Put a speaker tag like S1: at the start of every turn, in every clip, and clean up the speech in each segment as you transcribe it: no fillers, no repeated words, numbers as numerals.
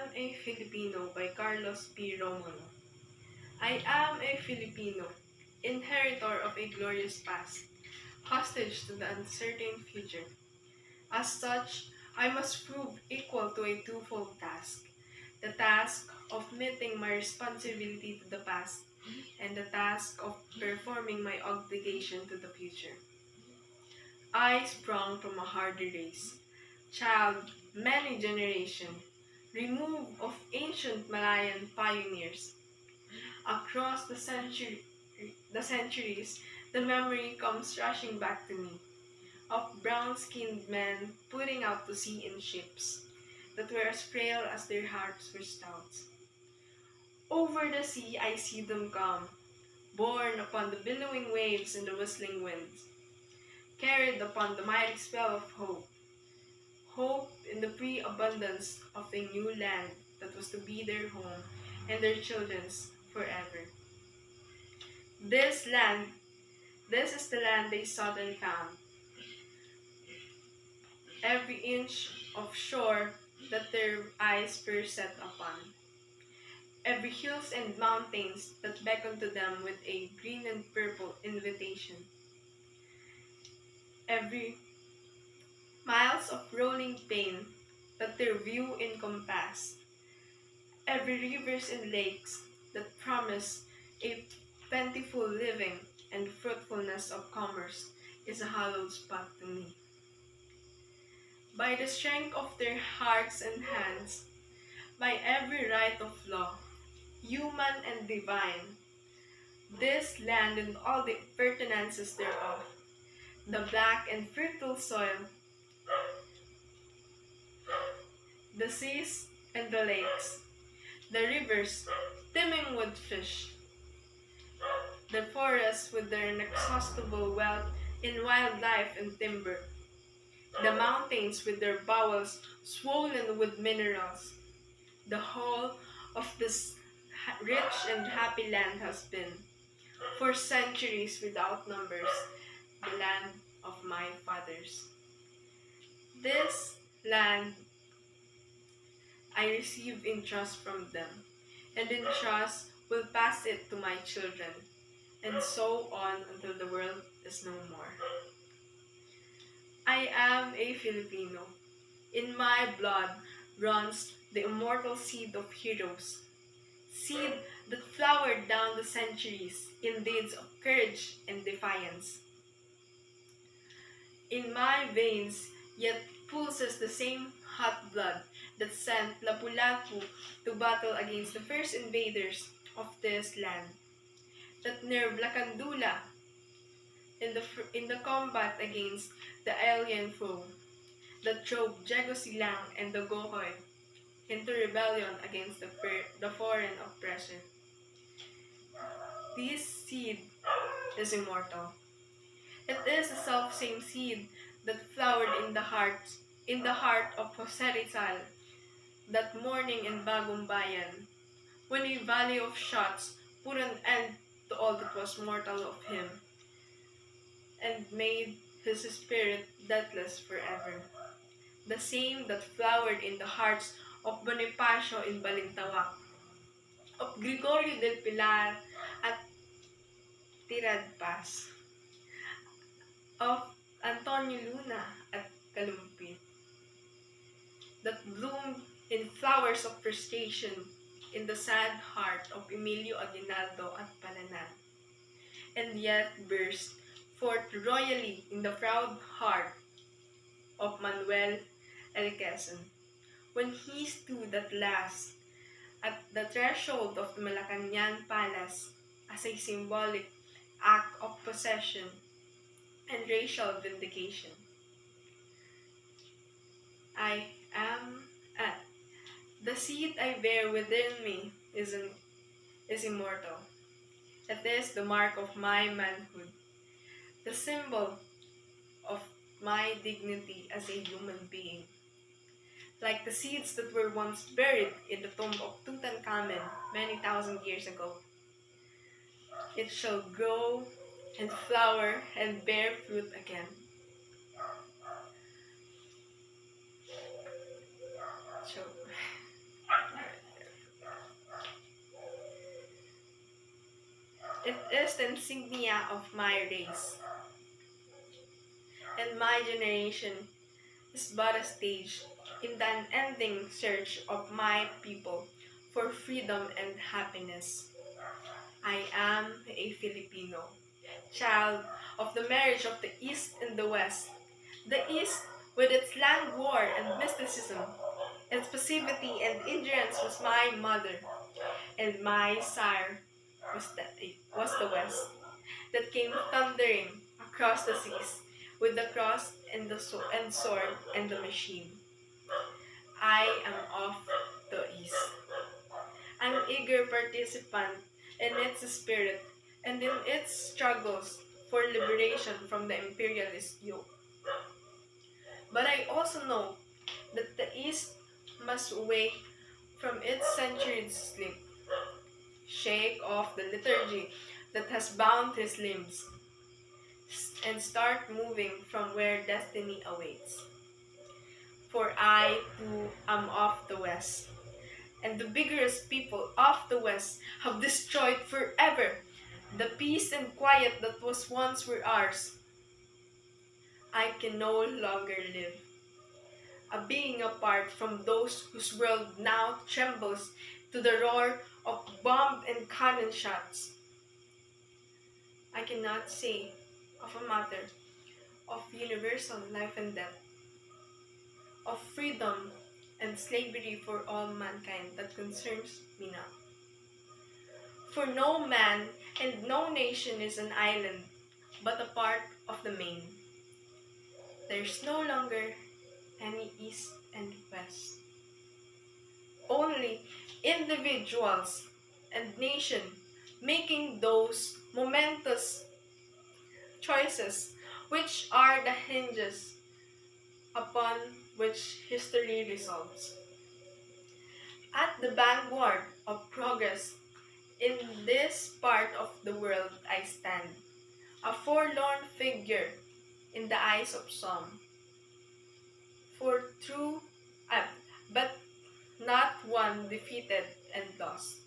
S1: am a Filipino by Carlos P. Romulo. I am a Filipino, inheritor of a glorious past, hostage to the uncertain future. As such, I must prove equal to a twofold task: the task of meeting my responsibility to the past, and the task of performing my obligation to the future. I sprung from a hardy race, child many generation, remove of ancient Malayan pioneers. Across the centuries, the memory comes rushing back to me of brown-skinned men putting out to sea in ships that were as frail as their hearts were stout. Over the sea I see them come, borne upon the billowing waves and the whistling winds, carried upon the mighty spell of hope, hope in the pre-abundance of a new land that was to be their home and their children's forever. This land, this is the land they sought and found, every inch of shore that their eyes first set upon, every hills and mountains that beckon to them with a green and purple invitation, every miles of rolling plain that their view encompass, every rivers and lakes that promise a plentiful living and fruitfulness of commerce is a hallowed spot to me. By the strength of their hearts and hands, by every right of law, human and divine, this land and all the pertinences thereof, the black and fertile soil, the seas and the lakes, the rivers teeming with fish, the forests with their inexhaustible wealth in wildlife and timber, the mountains with their bowels swollen with minerals. The whole of this rich and happy land has been, for centuries without numbers, the land of my fathers. This land I receive in trust from them, and in trust will pass it to my children, and so on until the world is no more. I am a Filipino. In my blood runs the immortal seed of heroes, seed that flowered down the centuries in deeds of courage and defiance. In my veins yet pulses the same hot blood that sent Lapu-Lapu to battle against the first invaders of this land, that nerve Lakandula in the combat against the alien foe, that drove Diego Silang and the Gohoy into rebellion against the foreign oppressor. This seed is immortal. It is the self-same seed that flowered in the heart of Jose Rizal that morning in Bagong Bayan, when a volley of shots put an end to all that was mortal of him, and made his spirit deathless forever. The same that flowered in the hearts of Bonifacio in Balintawak, of Gregorio del Pilar at Tiradpas, of Antonio Luna at Kalumpit, that bloomed in flowers of frustration in the sad heart of Emilio Aguinaldo at Palanan, and yet burst forth royally in the proud heart of Manuel L. Quezon, when he stood at last at the threshold of the Malacañang Palace as a symbolic act of possession and racial vindication. I am at the seed I bear within me is immortal. It is the mark of my manhood, the symbol of my dignity as a human being. Like the seeds that were once buried in the tomb of Tutankhamen many thousand years ago, it shall grow and flower and bear fruit again. So, It is the insignia of my race, and my generation is but a stage in the unending search of my people for freedom and happiness. I am a Filipino, child of the marriage of the East and the West. The East, with its land war and mysticism, its passivity and endurance was my mother, and my sire was the West, that came thundering across the seas with the cross and the sword and the machine. I am of the East, an eager participant in its spirit and in its struggles for liberation from the imperialist yoke. But I also know that the East must wake from its centuries sleep, shake off the lethargy that has bound his limbs, and start moving from where destiny awaits. For I too am of the West, and the vigorous people of the West have destroyed forever the peace and quiet that was once were ours. I can no longer live, a being apart from those whose world now trembles to the roar of bomb and cannon shots. I cannot say of a matter of universal life and death, of freedom and slavery for all mankind that concerns me now. For no man and no nation is an island, but a part of the main. There's no longer any East and West. Only individuals and nation making those momentous choices which are the hinges upon which history resolves. At the vanguard of progress in this part of the world I stand, a forlorn figure in the eyes of some. For true, but not one defeated and lost.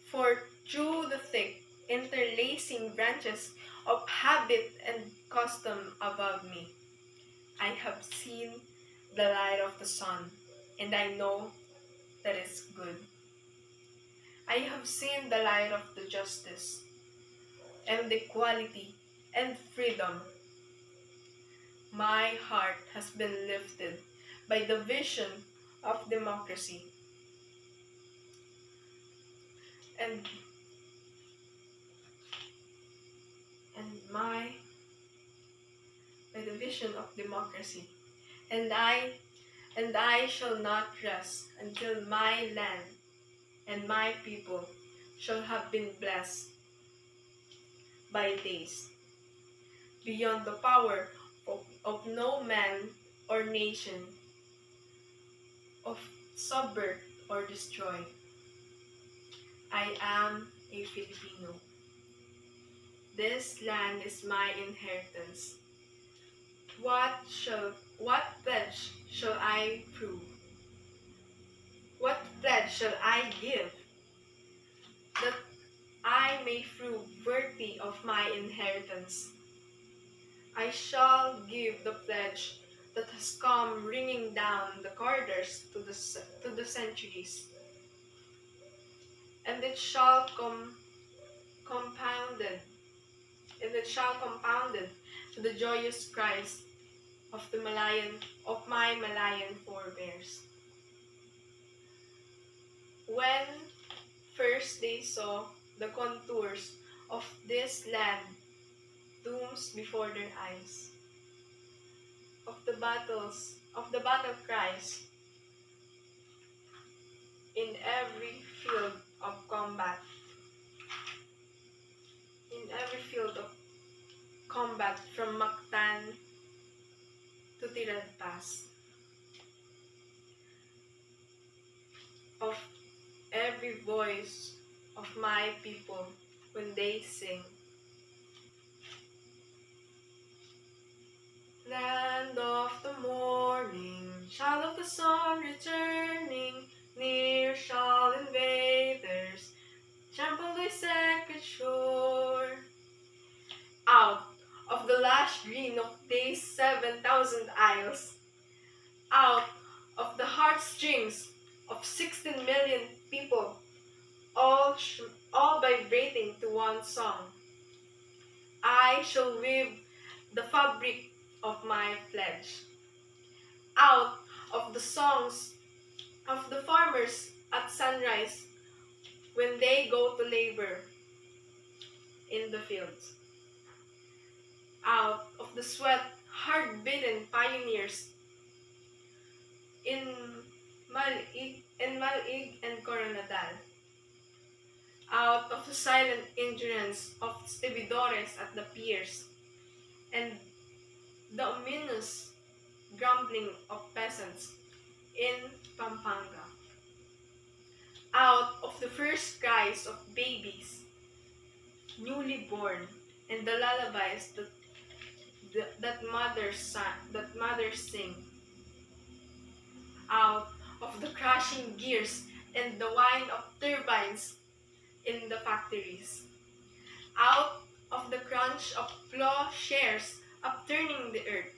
S1: For through the thick, interlacing branches of habit and custom above me, I have seen the light of the sun, and I know that it's good. I have seen the light of the justice, and equality, and freedom. My heart has been lifted by the vision of democracy, and my by the vision of democracy, and I shall not rest until my land and my people shall have been blessed by days beyond the power of no man or nation of subvert or destroy. I am a Filipino. This land is my inheritance. What pledge shall I prove? What pledge shall I give that I may prove worthy of my inheritance? I shall give the pledge that has come ringing down the corridors to the centuries, and it shall compounded, to the joyous cries of my Malayan forebears. When first they saw the contours of this land looms before their eyes, of the battle cries in every field of combat, from Mactan to Tirad Pass, of every voice of my people when they sing. Land of the morning, child of the sun returning, near shall invaders trample thy sacred shore. of these 7,000 isles, out of the heartstrings of 16 million people, all vibrating to one song, I shall weave the fabric of my pledge. Out of the songs of the farmers at sunrise when they go to labor in the fields. Out of the sweat hard-bitten pioneers in Malig and Coronadal. Out of the silent endurance of stevedores at the piers and the ominous grumbling of peasants in Pampanga. Out of the first cries of babies newly born and the lullabies that mothers sing. Out of the crashing gears and the whine of turbines in the factories. Out of the crunch of plowshares upturning the earth.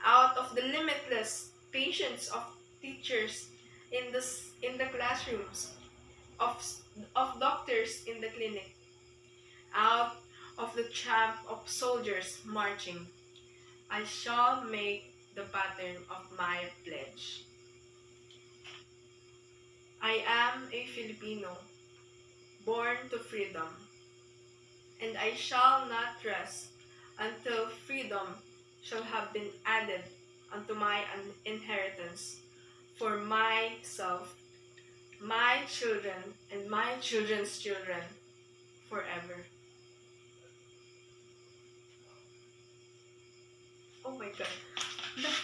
S1: Out of the limitless patience of teachers in the classrooms, of doctors in the clinic. Out of the tramp of soldiers marching, I shall make the pattern of my pledge. I am a Filipino, born to freedom, and I shall not rest until freedom shall have been added unto my inheritance for myself, my children, and my children's children forever. Oh my God.